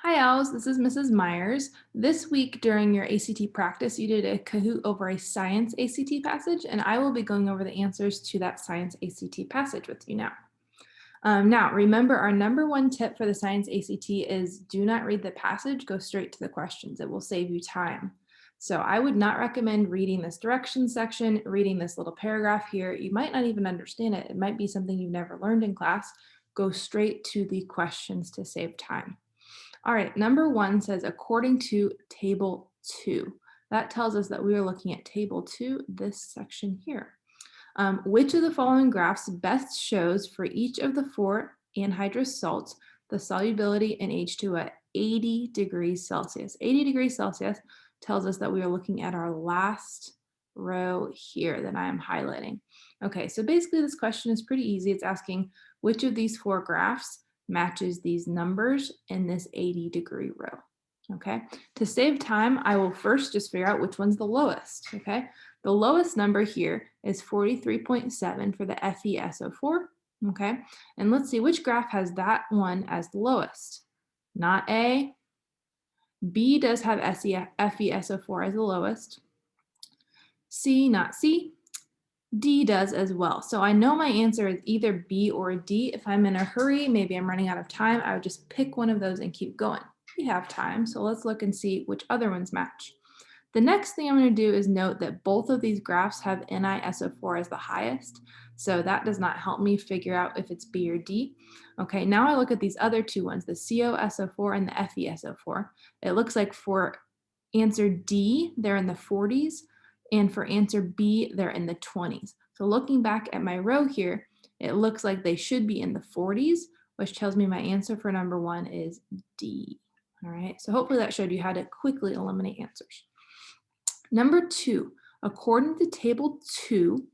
Hi, Owls. This is Mrs. Myers. This week during your ACT practice, you did a Kahoot over a science ACT passage, and I will be going over the answers to that science ACT passage with you now. Now, remember our number one tip for the science ACT is do not read the passage, go straight to the questions. It will save you time. So I would not recommend reading this directions section, reading this little paragraph here. You might not even understand it. It might be something you've never learned in class. Go straight to the questions to save time. All right, number one says according to table 2. That tells us that we are looking at table 2, this section here. Which of the following graphs best shows for each of the 4 anhydrous salts the solubility in H2 at 80 degrees Celsius? 80 degrees Celsius tells us that we are looking at our last row here that I am highlighting. Okay, so basically this question is pretty easy. It's asking which of these 4 graphs matches these numbers in this 80-degree row. Okay, to save time, I will first just figure out which one's the lowest. Okay, the lowest number here is 43.7 for the FeSO4. Okay, and let's see which graph has that one as the lowest. Not A. B does have FeSO4 as the lowest. C, not C. D does as well. So I know my answer is either B or D. If I'm in a hurry, maybe I'm running out of time, I would just pick one of those and keep going. We have time, so let's look and see which other ones match. The next thing I'm going to do is note that both of these graphs have NiSO4 as the highest, so that does not help me figure out if it's B or D. Okay, now I look at these other two ones, the COSO4 and the FeSO4. It looks like for answer D, they're in the 40s, and for answer B, they're in the 20s. So looking back at my row here, it looks like they should be in the 40s, which tells me my answer for number 1 is D. All right, so hopefully that showed you how to quickly eliminate answers. Number 2, according to table 2,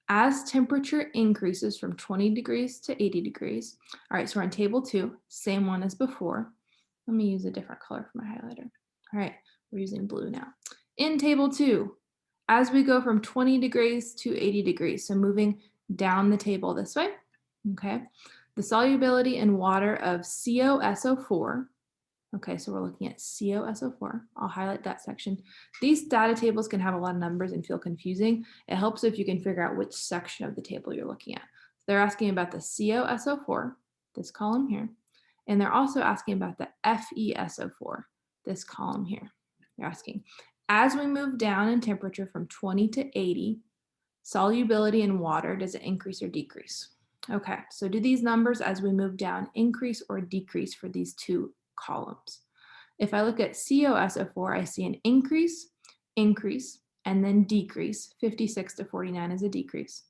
as temperature increases from 20 degrees to 80 degrees, all right, so we're on table 2, same one as before. Let me use a different color for my highlighter. All right, we're using blue now. In table 2, as we go from 20 degrees to 80 degrees, so moving down the table this way, okay, the solubility in water of COSO4, okay, so we're looking at COSO4. I'll highlight that section. These data tables can have a lot of numbers and feel confusing. It helps if you can figure out which section of the table you're looking at. They're asking about the COSO4, this column here, and they're also asking about the FeSO4, this column here. They're asking, as we move down in temperature from 20 to 80, solubility in water, does it increase or decrease? Okay, so do these numbers as we move down increase or decrease for these two columns? If I look at COSO4, I see an increase, increase, and then decrease. 56 to 49 is a decrease.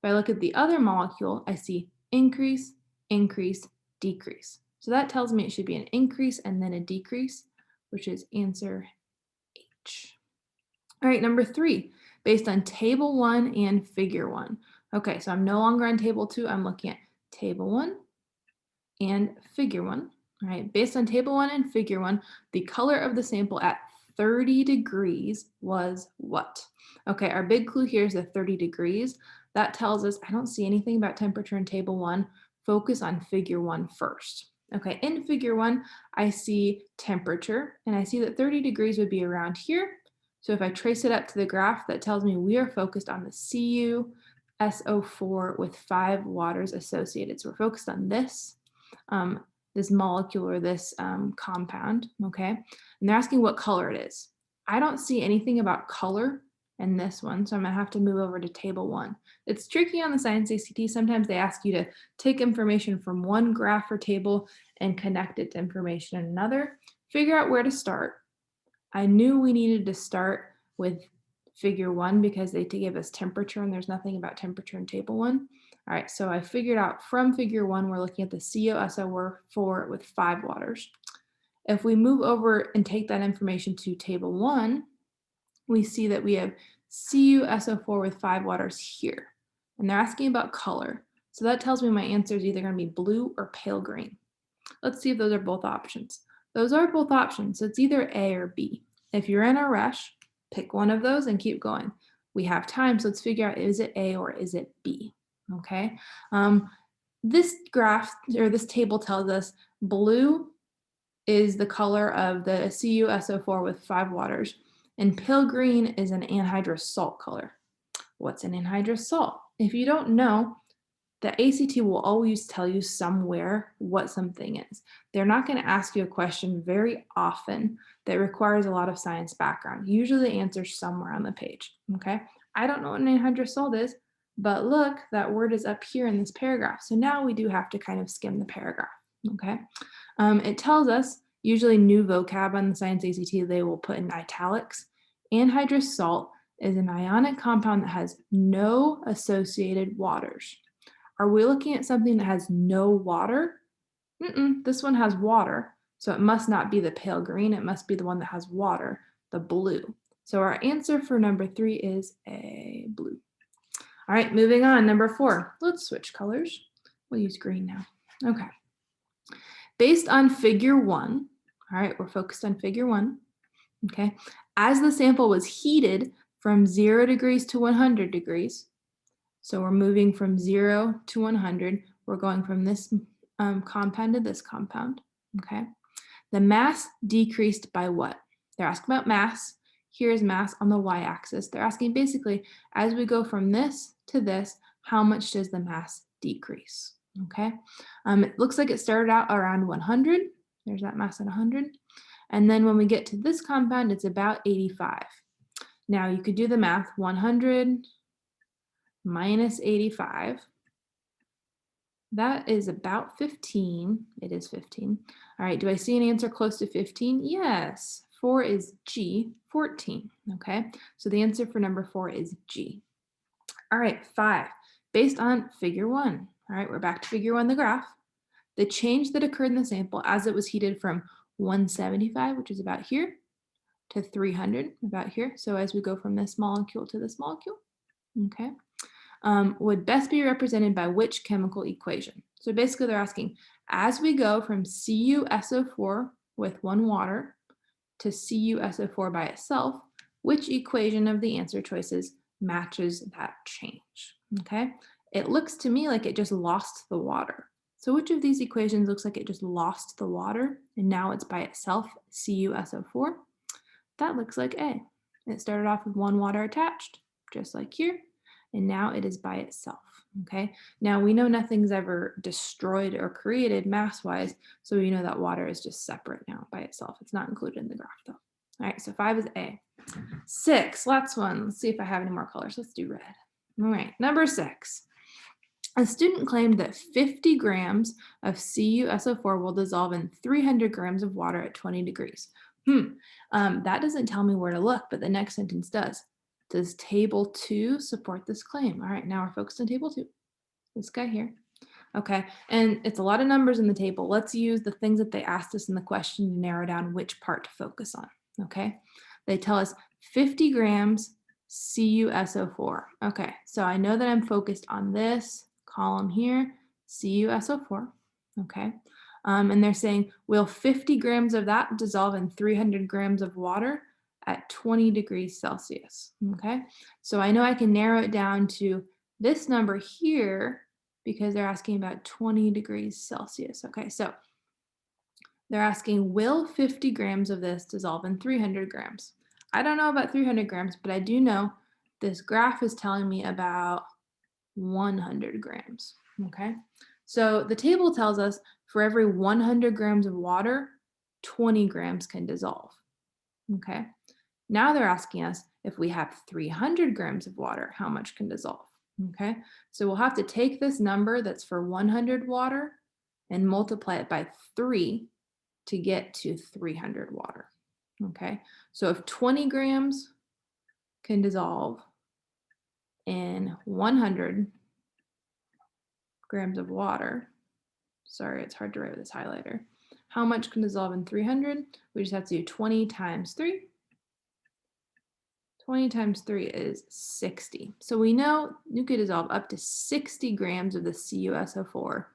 If I look at the other molecule, I see increase, increase, decrease. So that tells me it should be an increase and then a decrease, which is answer H. All right, number 3, based on table 1 and figure 1. Okay, so I'm no longer on table 2, I'm looking at table 1 and figure 1. All right, based on table 1 and figure 1, the color of the sample at 30 degrees was what? Okay, our big clue here is the 30 degrees. That tells us I don't see anything about temperature in table 1. Focus on figure 1 first. Okay, in figure 1, I see temperature, and I see that 30 degrees would be around here. So if I trace it up to the graph, that tells me we are focused on the CuSO4 with 5 waters associated. So we're focused on this, this molecule or this compound, okay? And they're asking what color it is. I don't see anything about color in this one, so I'm gonna have to move over to table 1. It's tricky on the science ACT. Sometimes they ask you to take information from one graph or table and connect it to information in another. Figure out where to start. I knew we needed to start with figure 1 because they give us temperature and there's nothing about temperature in table 1. All right, so I figured out from figure 1, we're looking at the COSO4 with 5 waters. If we move over and take that information to table 1, we see that we have CuSO4 with 5 waters here. And they're asking about color. So that tells me my answer is either going to be blue or pale green. Let's see if those are both options. Those are both options, so it's either A or B. If you're in a rush, pick one of those and keep going. We have time, so let's figure out, is it A or is it B? Okay. This graph or this table tells us blue is the color of the CuSO4 with 5 waters, and pale green is an anhydrous salt color. What's an anhydrous salt? If you don't know, the ACT will always tell you somewhere what something is. They're not going to ask you a question very often that requires a lot of science background. Usually the answer's somewhere on the page, okay? I don't know what an anhydrous salt is, but look, that word is up here in this paragraph. So now we do have to kind of skim the paragraph, okay? It tells us, usually new vocab on the Science ACT, they will put in italics. Anhydrous salt is an ionic compound that has no associated waters. Are we looking at something that has no water? This one has water, so it must not be the pale green. It must be the one that has water, the blue. So our answer for number 3 is A, blue. All right, moving on, number 4. Let's switch colors. We'll use green now. Okay. Based on figure 1, all right, we're focused on figure 1, okay? As the sample was heated from 0 degrees to 100 degrees, so we're moving from 0 to 100. We're going from this compound to this compound, okay? The mass decreased by what? They're asking about mass. Here's mass on the y-axis. They're asking basically, as we go from this to this, how much does the mass decrease, okay? It looks like it started out around 100. There's that mass at 100. And then when we get to this compound, it's about 85. Now you could do the math, 100 minus 85. That is about 15. It is 15. All right, do I see an answer close to 15? Yes. 4 is G, 14. Okay, so the answer for number 4 is G. All right, 5. Based on figure 1. All right, we're back to figure 1, the graph. The change that occurred in the sample as it was heated from 175, which is about here, to 300, about here. So as we go from this molecule to this molecule, okay, would best be represented by which chemical equation? So basically they're asking, as we go from CuSO4 with 1 water to CuSO4 by itself, which equation of the answer choices matches that change, okay? It looks to me like it just lost the water. So which of these equations looks like it just lost the water and now it's by itself, CuSO4? That looks like A. It started off with 1 water attached, just like here, and now it is by itself, okay? Now we know nothing's ever destroyed or created mass-wise, so we know that water is just separate now by itself. It's not included in the graph though. All right, so 5 is A. 6, last one. Let's see if I have any more colors. Let's do red. All right, number 6. A student claimed that 50 grams of CuSO4 will dissolve in 300 grams of water at 20 degrees. That doesn't tell me where to look, but the next sentence does. Does table 2 support this claim? All right, now we're focused on table 2. This guy here. Okay, and it's a lot of numbers in the table. Let's use the things that they asked us in the question to narrow down which part to focus on, okay? They tell us 50 grams CuSO4. Okay, so I know that I'm focused on this column here, CuSO4, okay? And they're saying, will 50 grams of that dissolve in 300 grams of water at 20 degrees Celsius, okay? So I know I can narrow it down to this number here because they're asking about 20 degrees Celsius, okay? So they're asking, will 50 grams of this dissolve in 300 grams? I don't know about 300 grams, but I do know this graph is telling me about 100 grams, okay? So the table tells us for every 100 grams of water, 20 grams can dissolve, okay? Now they're asking us if we have 300 grams of water, how much can dissolve, okay? So we'll have to take this number that's for 100 water and multiply it by 3 to get to 300 water, okay? So if 20 grams can dissolve in 100 grams of water, sorry, it's hard to write with this highlighter. How much can dissolve in 300? We just have to do 20 times 3. 20 times 3 is 60. So we know you could dissolve up to 60 grams of the CuSO4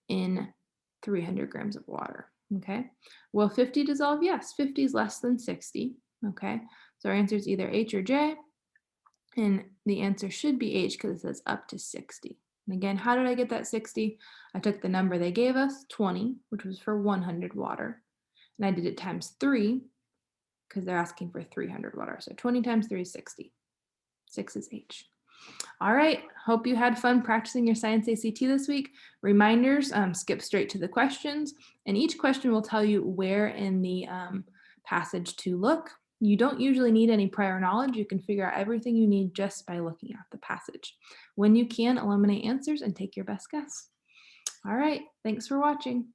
in 300 grams of water, okay? Will 50 dissolve? Yes, 50 is less than 60, okay? So our answer is either H or J, and the answer should be H because it says up to 60. And again, how did I get that 60? I took the number they gave us, 20, which was for 100 water, And I did it times 3 because they're asking for 300 water. So 20 times 3 is 60. 6 is H. All right, hope you had fun practicing your science ACT this week. Reminders, skip straight to the questions, and each question will tell you where in the passage to look. You don't usually need any prior knowledge. You can figure out everything you need just by looking at the passage. When you can, eliminate answers and take your best guess. All right, thanks for watching.